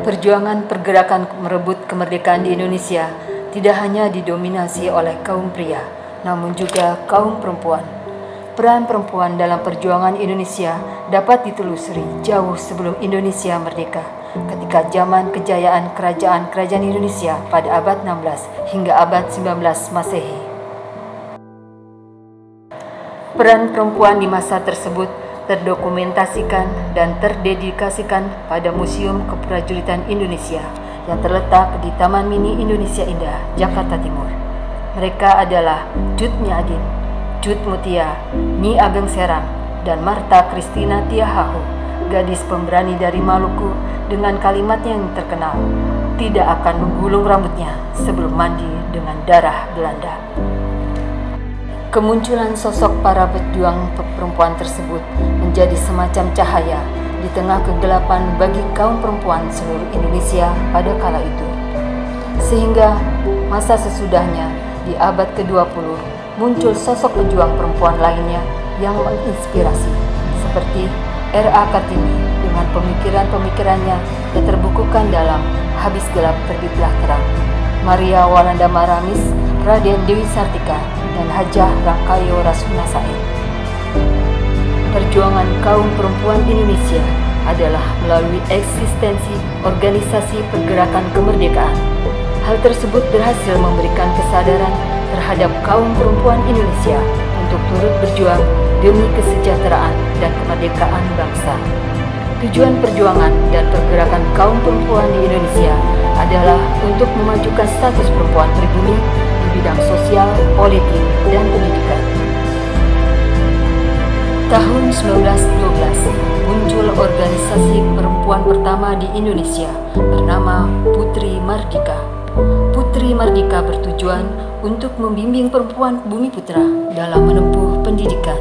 Perjuangan pergerakan merebut kemerdekaan di Indonesia tidak hanya didominasi oleh kaum pria, namun juga kaum perempuan. Peran perempuan dalam perjuangan Indonesia dapat ditelusuri jauh sebelum Indonesia merdeka, ketika zaman kejayaan kerajaan-kerajaan Indonesia pada abad 16 hingga abad 19 Masehi. Peran perempuan di masa tersebut terdokumentasikan dan terdedikasikan pada Museum Keprajuritan Indonesia yang terletak di Taman Mini Indonesia Indah, Jakarta Timur. Mereka adalah Jut Nyadin, Jut Mutia, Nyi Ageng Serang, dan Marta Kristina Tiahahu, gadis pemberani dari Maluku dengan kalimatnya yang terkenal, tidak akan menggulung rambutnya sebelum mandi dengan darah Belanda. Kemunculan sosok para pejuang perempuan tersebut menjadi semacam cahaya di tengah kegelapan bagi kaum perempuan seluruh Indonesia pada kala itu. Sehingga masa sesudahnya di abad ke-20 muncul sosok pejuang perempuan lainnya yang menginspirasi, seperti R.A. Kartini dengan pemikiran-pemikirannya yang terbukukan dalam Habis Gelap Terbitlah Terang, Maria Walanda Maramis, Raden Dewi Sartika, dan Hajah Rangkayo Rasuna Said. Perjuangan kaum perempuan Indonesia adalah melalui eksistensi organisasi pergerakan kemerdekaan. Hal tersebut berhasil memberikan kesadaran terhadap kaum perempuan Indonesia untuk turut berjuang demi kesejahteraan dan kemerdekaan bangsa. Tujuan perjuangan dan pergerakan kaum perempuan di Indonesia adalah untuk memajukan status perempuan pribumi di bidang sosial, politik, dan pendidikan. Tahun 1912 muncul organisasi perempuan pertama di Indonesia bernama Putri Mardika. Putri Mardika bertujuan untuk membimbing perempuan Bumi Putra dalam menempuh pendidikan.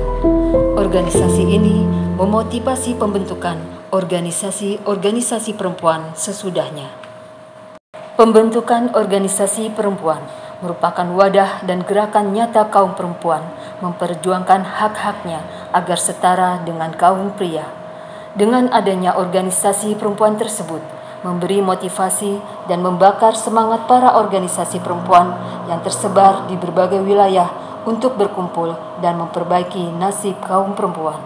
Organisasi ini memotivasi pembentukan organisasi-organisasi perempuan sesudahnya. Pembentukan organisasi perempuan merupakan wadah dan gerakan nyata kaum perempuan memperjuangkan hak-haknya agar setara dengan kaum pria. Dengan adanya organisasi perempuan tersebut, memberi motivasi dan membakar semangat para organisasi perempuan yang tersebar di berbagai wilayah untuk berkumpul dan memperbaiki nasib kaum perempuan.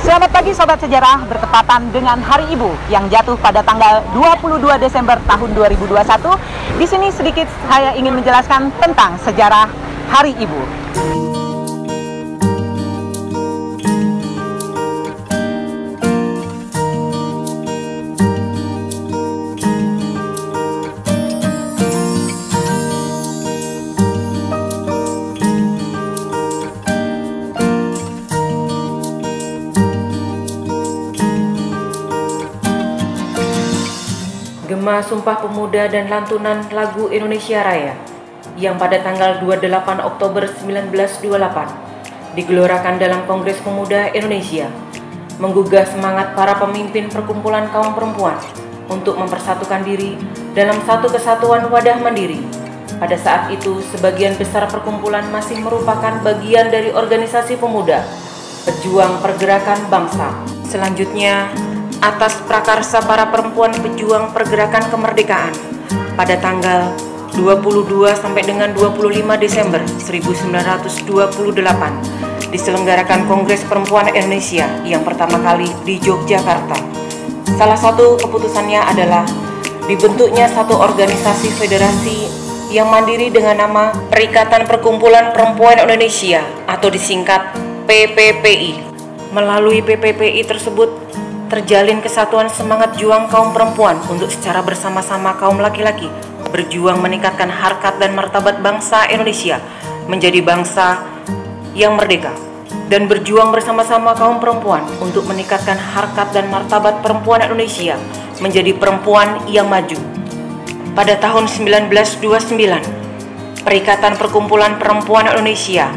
Selamat pagi Sobat Sejarah, bertepatan dengan Hari Ibu yang jatuh pada tanggal 22 Desember tahun 2021. Di sini sedikit saya ingin menjelaskan tentang sejarah Hari Ibu. Gema Sumpah Pemuda dan Lantunan Lagu Indonesia Raya yang pada tanggal 28 Oktober 1928 digelorakan dalam Kongres Pemuda Indonesia menggugah semangat para pemimpin perkumpulan kaum perempuan untuk mempersatukan diri dalam satu kesatuan wadah mandiri. Pada saat itu, sebagian besar perkumpulan masih merupakan bagian dari organisasi pemuda, pejuang pergerakan bangsa. Selanjutnya, atas prakarsa para perempuan pejuang pergerakan kemerdekaan pada tanggal 22 sampai dengan 25 Desember 1928 diselenggarakan Kongres Perempuan Indonesia yang pertama kali di Yogyakarta. Salah satu keputusannya adalah dibentuknya satu organisasi federasi yang mandiri dengan nama Perikatan Perkumpulan Perempuan Indonesia atau disingkat PPPI. Melalui PPPI tersebut, terjalin kesatuan semangat juang kaum perempuan untuk secara bersama-sama kaum laki-laki berjuang meningkatkan harkat dan martabat bangsa Indonesia menjadi bangsa yang merdeka, dan berjuang bersama-sama kaum perempuan untuk meningkatkan harkat dan martabat perempuan Indonesia menjadi perempuan yang maju. Pada tahun 1929, Perikatan Perkumpulan Perempuan Indonesia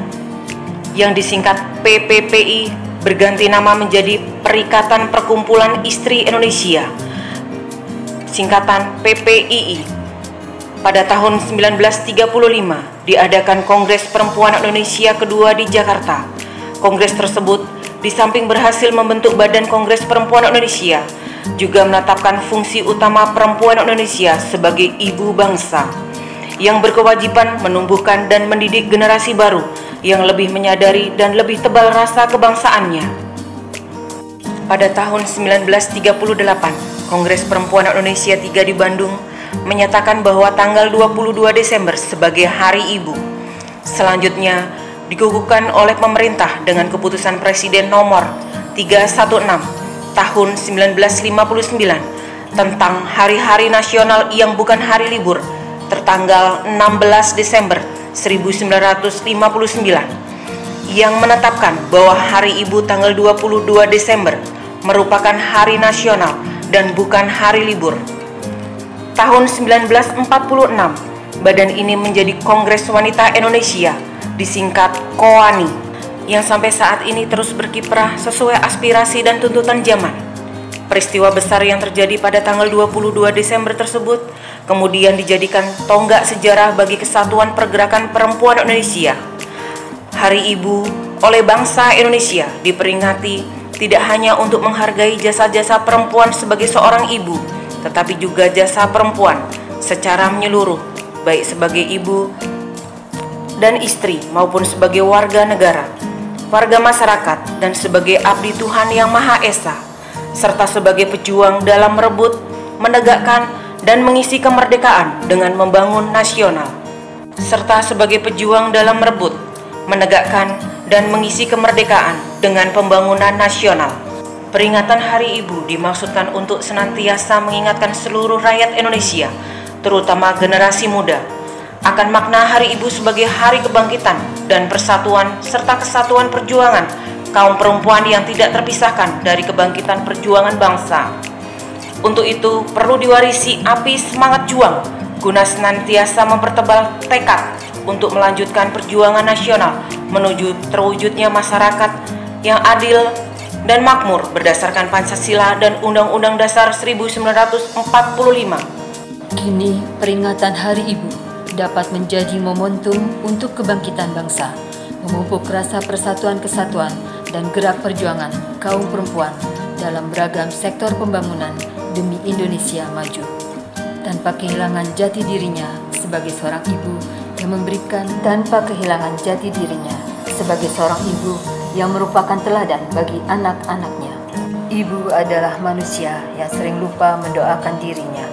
yang disingkat PPPI berganti nama menjadi Perikatan Perkumpulan Istri Indonesia, singkatan PPII. Pada tahun 1935 diadakan Kongres Perempuan Indonesia kedua di Jakarta. Kongres tersebut di samping berhasil membentuk Badan Kongres Perempuan Indonesia, juga menetapkan fungsi utama perempuan Indonesia sebagai ibu bangsa yang berkewajiban menumbuhkan dan mendidik generasi baru yang lebih menyadari dan lebih tebal rasa kebangsaannya. Pada tahun 1938, Kongres Perempuan Indonesia III di Bandung menyatakan bahwa tanggal 22 Desember sebagai Hari Ibu. Selanjutnya dikukuhkan oleh pemerintah dengan keputusan Presiden nomor 316 tahun 1959 tentang hari-hari nasional yang bukan hari libur tertanggal 16 Desember 1959 yang menetapkan bahwa Hari Ibu tanggal 22 Desember merupakan hari nasional dan bukan hari libur. Tahun 1946, badan ini menjadi Kongres Wanita Indonesia, disingkat KOWANI, yang sampai saat ini terus berkiprah sesuai aspirasi dan tuntutan zaman. Peristiwa besar yang terjadi pada tanggal 22 Desember tersebut kemudian dijadikan tonggak sejarah bagi kesatuan pergerakan perempuan Indonesia. Hari Ibu oleh bangsa Indonesia diperingati tidak hanya untuk menghargai jasa-jasa perempuan sebagai seorang ibu, tetapi juga jasa perempuan secara menyeluruh, baik sebagai ibu dan istri maupun sebagai warga negara, warga masyarakat, dan sebagai abdi Tuhan Yang Maha Esa, serta sebagai pejuang dalam merebut, menegakkan, dan mengisi kemerdekaan dengan membangun nasional, serta sebagai pejuang dalam merebut, menegakkan, dan mengisi kemerdekaan dengan pembangunan nasional. Peringatan Hari Ibu dimaksudkan untuk senantiasa mengingatkan seluruh rakyat Indonesia, terutama generasi muda, akan makna Hari Ibu sebagai hari kebangkitan dan persatuan serta kesatuan perjuangan kaum perempuan yang tidak terpisahkan dari kebangkitan perjuangan bangsa. Untuk itu perlu diwarisi api semangat juang guna senantiasa mempertebal tekad untuk melanjutkan perjuangan nasional menuju terwujudnya masyarakat yang adil dan makmur berdasarkan Pancasila dan Undang-Undang Dasar 1945. Kini peringatan Hari Ibu dapat menjadi momentum untuk kebangkitan bangsa, memupuk rasa persatuan-kesatuan dan gerak perjuangan kaum perempuan dalam beragam sektor pembangunan demi Indonesia maju, tanpa kehilangan jati dirinya sebagai seorang ibu yang memberikan, tanpa kehilangan jati dirinya sebagai seorang ibu yang merupakan teladan bagi anak-anaknya. Ibu adalah manusia yang sering lupa mendoakan dirinya.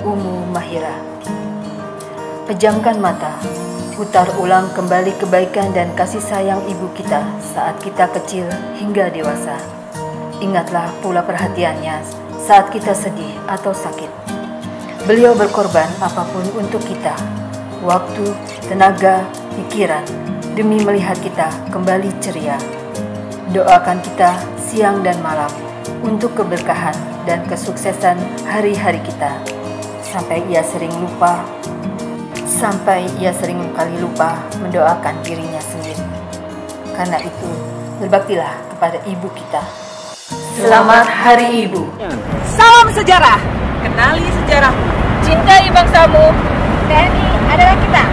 Umu Mahira. Pejamkan mata, putar ulang kembali kebaikan dan kasih sayang ibu kita saat kita kecil hingga dewasa. Ingatlah pula perhatiannya saat kita sedih atau sakit. Beliau berkorban apapun untuk kita, waktu, tenaga, pikiran, demi melihat kita kembali ceria. Doakan kita siang dan malam untuk keberkahan dan kesuksesan hari-hari kita, sampai ia sering kali lupa mendoakan dirinya sendiri. Karena itu, berbaktilah kepada ibu kita. Selamat Hari Ibu. Salam sejarah, kenali sejarahmu. Cintai bangsamu. TNI adalah kita.